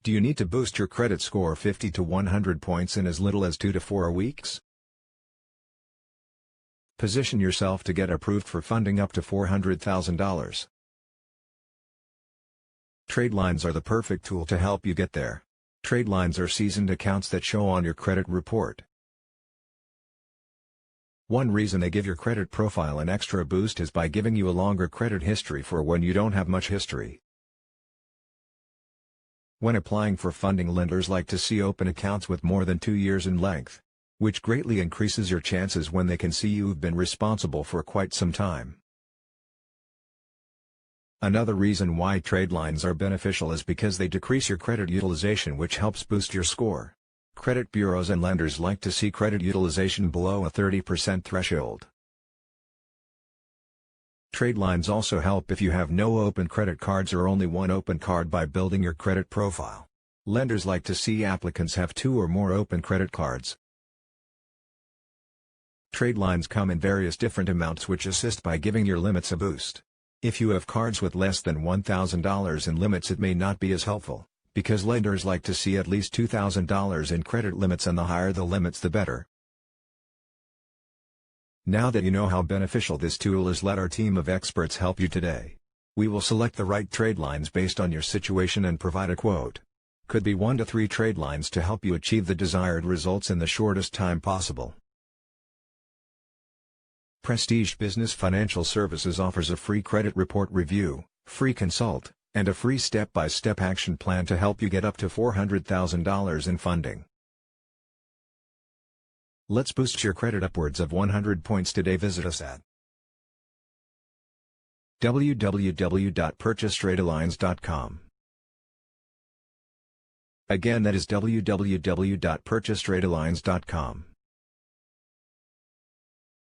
Do you need to boost your credit score 50 to 100 points in as little as 2 to 4 weeks? Position yourself to get approved for funding up to $400,000. Tradelines are the perfect tool to help you get there. Tradelines are seasoned accounts that show on your credit report. One reason they give your credit profile an extra boost is by giving you a longer credit history for when you don't have much history. When applying for funding, lenders like to see open accounts with more than 2 years in length, which greatly increases your chances when they can see you've been responsible for quite some time. Another reason why Tradelines are beneficial is because they decrease your credit utilization, which helps boost your score. Credit bureaus and lenders like to see credit utilization below a 30% threshold. Tradelines also help if you have no open credit cards or only one open card by building your credit profile. Lenders like to see applicants have 2 or more open credit cards. Tradelines come in various different amounts which assist by giving your limits a boost. If you have cards with less than $1,000 in limits, it may not be as helpful, because lenders like to see at least $2,000 in credit limits, and the higher the limits the better. Now that you know how beneficial this tool is, let our team of experts help you today. We will select the right Tradelines based on your situation and provide a quote. Could be 1 to 3 Tradelines to help you achieve the desired results in the shortest time possible. Prestige Business Financial Services offers a free credit report review, free consult, and a free step-by-step action plan to help you get up to $400,000 in funding. Let's boost your credit upwards of 100 points today. Visit us at www.purchasetradelines.com. Again, that is www.purchasetradelines.com.